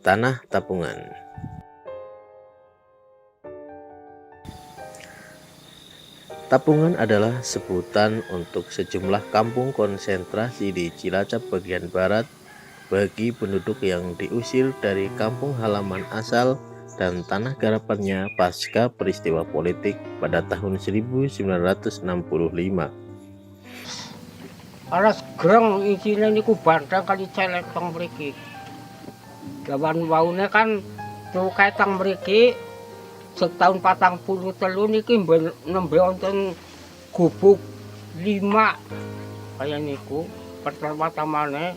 tanah tabungan. Tabungan adalah sebutan untuk sejumlah kampung konsentrasi di Cilacap bagian barat bagi penduduk yang diusir dari kampung halaman asal dan tanah garapannya pasca peristiwa politik pada tahun 1965. Alas greng isine niku bandang kali celek teng mriki. Jaman waune kan tukae teng mriki setahun 43 niki nembe wonten gubuk 5 kaya niku pertama-tamane.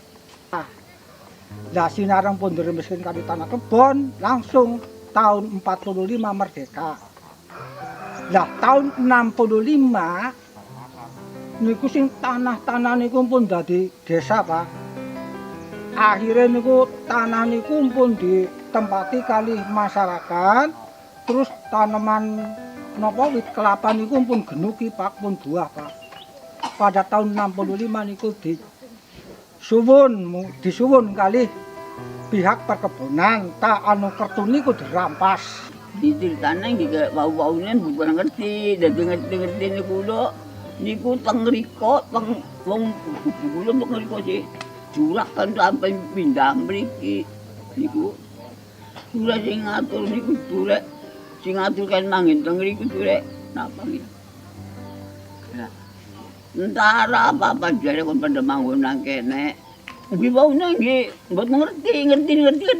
Lah sinareng pundher miskin kali tanah kebon langsung tahun 45 merdeka. Lah tahun 65 niku sing tanah-tanah niku pun dadi desa, Pak. Akhirnya niku tanah niku pun ditempati kali masyarakat, terus tanaman napa wit kelapa niku pun genuki, Pak, pun buah, Pak. Pada tahun 65 niku disuwun kali pihak perkebunan, tak anu kertu niku dirampas. Diceritane nggih wau-waune bukan ngerti, dadi ngerti-ngerti niku lho. Niku teng mriko teng wong kula teng mriko sih. Jurak kan sampai pindah mriki. Niku durek sing ngatur niku durek sing ngatur kan manggen teng mriku durek napa nggih. Ya. Entara apa-apa jare kon pada manggon nang kene. Nggih waune nggih mboten ngerti kan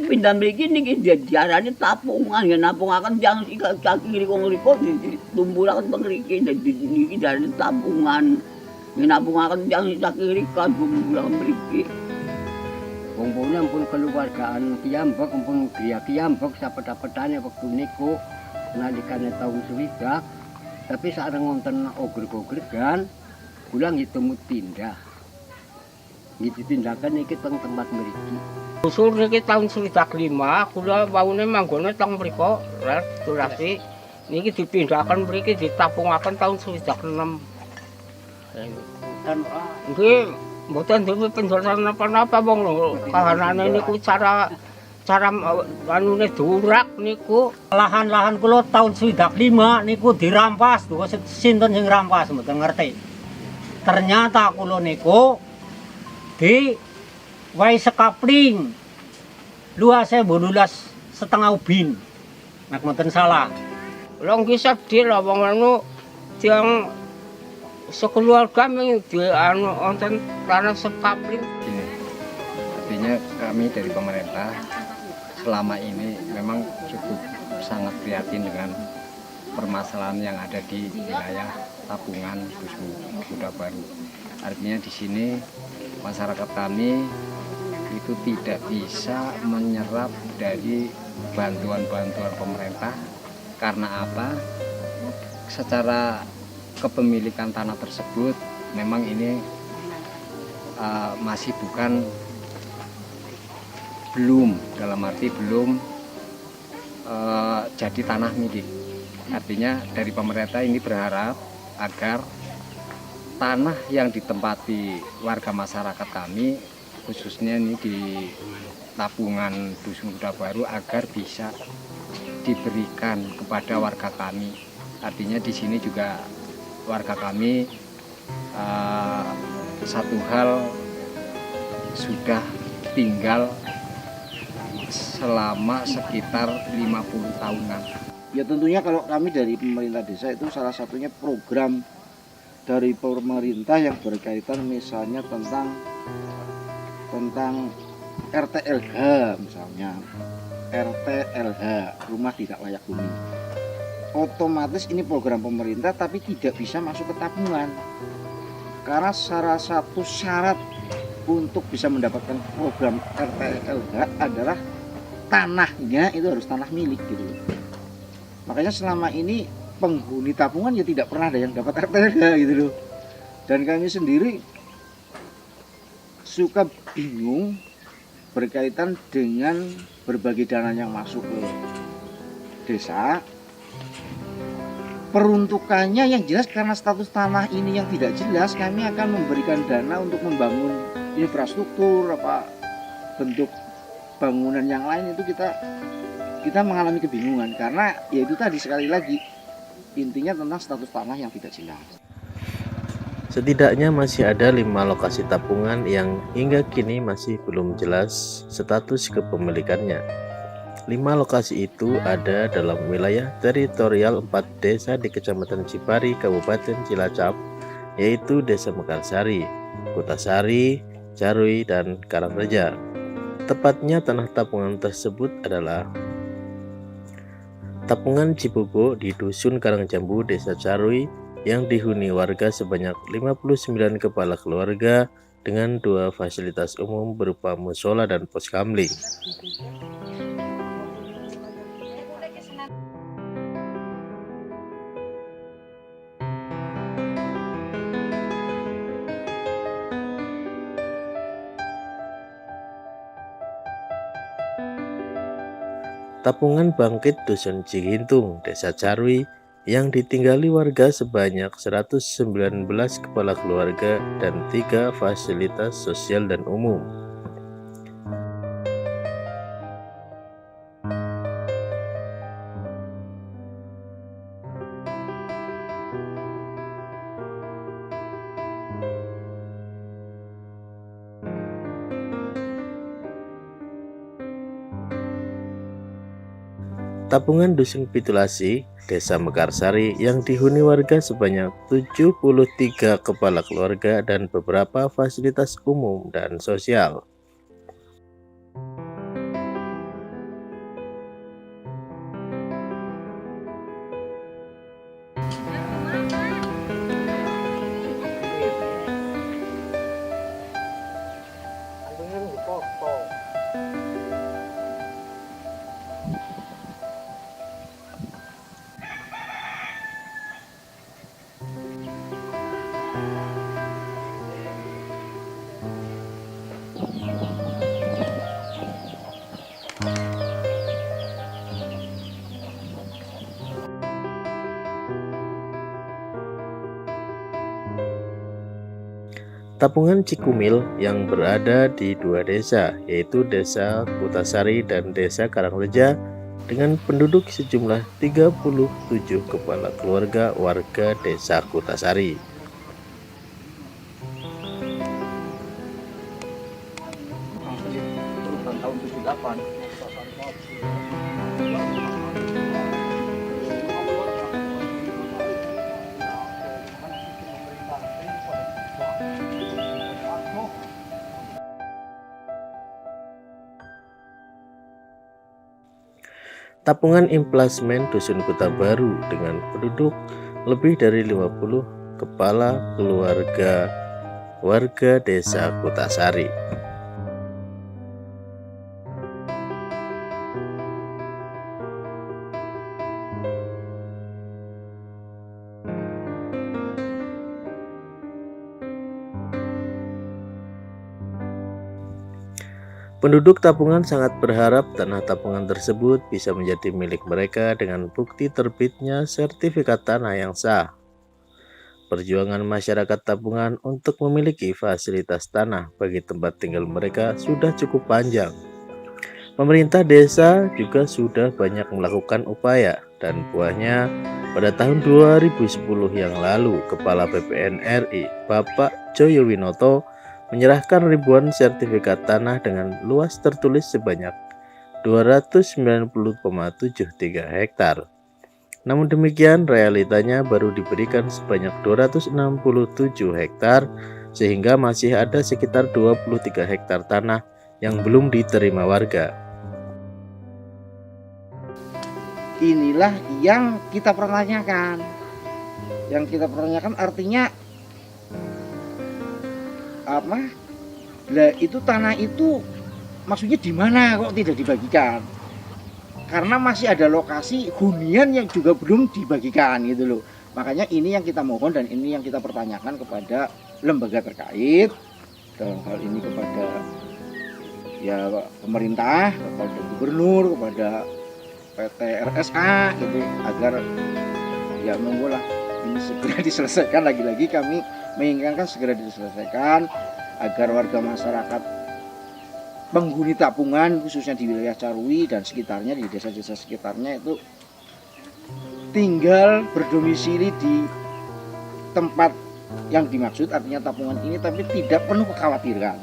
pindah mriki niki diarani tapungan ya napungaken tiyang kaki kiri kok ngriko ditumbulaken teng mriki dadi niki diarani tapungan. Nggih napungaken tiyang kaki kiri kan tumbulaken mriki. Wong pun pun keluargaan piyambak pun griya piyambak sapet-apetane wektu niku nalikane taun swidak. Tapi sareng wonten ogger-oggergan kula ngitemu tindah. Gitu tindakan iki teng tempat mriki. Usul niki tahun 1905 kula waune manggone teng mriko restorasi niki dipindahaken mriki ditapungaken tahun 1906. Nggih mboten duwe penjelasan napa-napa wong kahanane niku cara anune durak niku. Lahan-lahan kula tahun 1905 niku dirampas, sinten sing rampas mboten ngerti. Ternyata kula niku di wai sekapling luasnya 12,5 ubin. Nek mboten salah. Long ki sedih lho wong anu tiyang sekeluarga mung di anu wonten tanah sekapling. Artinya kami dari pemerintah selama ini memang cukup sangat prihatin dengan permasalahan yang ada di wilayah Tabungan Dusun Kuda Baru. Artinya di sini masyarakat kami itu tidak bisa menyerap dari bantuan-bantuan pemerintah karena apa? Secara kepemilikan tanah tersebut memang ini masih belum dalam arti belum jadi tanah milik. Artinya dari pemerintah ini berharap agar tanah yang ditempati warga masyarakat kami, khususnya ini di Tabungan Dusun Kuda Baru agar bisa diberikan kepada warga kami. Artinya di sini juga warga kami satu hal sudah tinggal selama sekitar 50 tahunan. Ya tentunya kalau kami dari pemerintah desa itu salah satunya program dari pemerintah yang berkaitan misalnya tentang RTLH misalnya RTLH rumah tidak layak huni. Otomatis ini program pemerintah tapi tidak bisa masuk ke tabungan karena salah satu syarat untuk bisa mendapatkan program RTLH adalah tanahnya itu harus tanah milik gitu. Makanya selama ini penghuni tabungan ya tidak pernah ada yang dapat RTLH gitu loh. Dan kami sendiri suka bingung berkaitan dengan berbagai dana yang masuk ke desa. Peruntukannya yang jelas karena status tanah ini yang tidak jelas, kami akan memberikan dana untuk membangun infrastruktur apa bentuk bangunan yang lain itu kita mengalami kebingungan karena ya itu tadi sekali lagi intinya tentang status tanah yang tidak jelas. Setidaknya masih ada 5 lokasi tapungan yang hingga kini masih belum jelas status kepemilikannya. 5 lokasi itu ada dalam wilayah teritorial 4 desa di Kecamatan Cipari, Kabupaten Cilacap, yaitu Desa Mekarsari, Kutasari, Carui, dan Karangreja. Tepatnya tanah tapungan tersebut adalah Tapungan Cibogo di Dusun Karangjambu, Desa Carui, yang dihuni warga sebanyak 59 kepala keluarga dengan 2 fasilitas umum berupa musola dan pos kamling. Tapungan Bangkit Dusun Cigintung, Desa Carui, yang ditinggali warga sebanyak 119 kepala keluarga dan 3 fasilitas sosial dan umum. Tapungan Dusun Pitulasi, Desa Mekarsari, yang dihuni warga sebanyak 73 kepala keluarga dan beberapa fasilitas umum dan sosial. Tapungan Cikumil yang berada di 2 desa, yaitu Desa Kutasari dan Desa Karangreja, dengan penduduk sejumlah 37 kepala keluarga warga Desa Kutasari. Tahun 78. Tapungan Implasmen Dusun Kota Baru dengan penduduk lebih dari 50 kepala keluarga warga Desa Kutasari. Penduduk Tapungan sangat berharap tanah tapungan tersebut bisa menjadi milik mereka dengan bukti terbitnya sertifikat tanah yang sah. Perjuangan masyarakat Tapungan untuk memiliki fasilitas tanah bagi tempat tinggal mereka sudah cukup panjang. Pemerintah desa juga sudah banyak melakukan upaya, dan buahnya pada tahun 2010 yang lalu, Kepala BPN RI Bapak Joyo Winoto menyerahkan ribuan sertifikat tanah dengan luas tertulis sebanyak 290,73 hektar. Namun demikian, realitanya baru diberikan sebanyak 267 hektar, sehingga masih ada sekitar 23 hektar tanah yang belum diterima warga. Inilah yang kita pertanyakan. Yang kita pertanyakan artinya apa? Lah itu tanah itu maksudnya di mana kok tidak dibagikan? Karena masih ada lokasi hunian yang juga belum dibagikan gitu loh. Makanya ini yang kita mohon dan ini yang kita pertanyakan kepada lembaga terkait, dalam hal ini kepada ya pemerintah, kepada gubernur, kepada PT RSA gitu, agar ya monggolah ini segera diselesaikan. Lagi-lagi kami menginginkan segera diselesaikan agar warga masyarakat penghuni Tapungan khususnya di wilayah Carui dan sekitarnya, di desa-desa sekitarnya itu tinggal berdomisili di tempat yang dimaksud, artinya Tapungan ini, tapi tidak penuh kekhawatiran.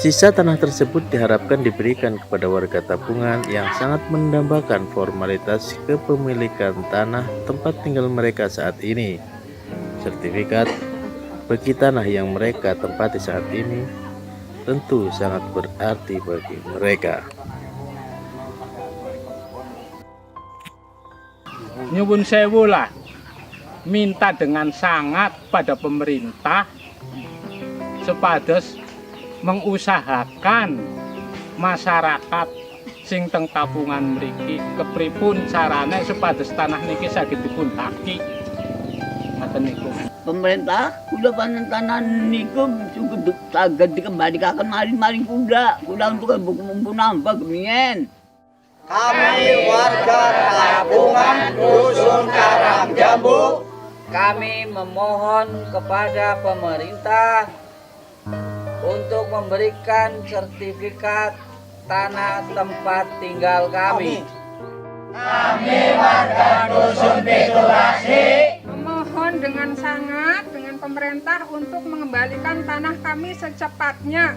Sisa tanah tersebut diharapkan diberikan kepada warga Tapungan yang sangat mendambakan formalitas kepemilikan tanah tempat tinggal mereka saat ini. Sertifikat bagi tanah yang mereka tempati saat ini tentu sangat berarti bagi mereka. Nyuwun sewu lah, minta dengan sangat pada pemerintah supados mengusahakan masyarakat sing teng Tapungan mriki kepripun carane supados tanah niki saged dipunhaki. Ngoten niku. Pemerintah kuda panen tanah niku cukup saged dikembalikan maling-maling kuda untuk buku nambah gemien. Kami warga Tapungan Dusun Karangjambu, kami memohon kepada pemerintah untuk memberikan sertifikat tanah tempat tinggal kami. Kami warga Dusun Pitulasi memohon dengan sangat dengan pemerintah untuk mengembalikan tanah kami secepatnya.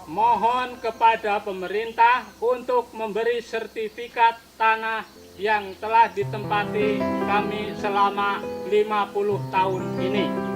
Mohon kepada pemerintah untuk memberi sertifikat tanah yang telah ditempati kami selama 50 tahun ini.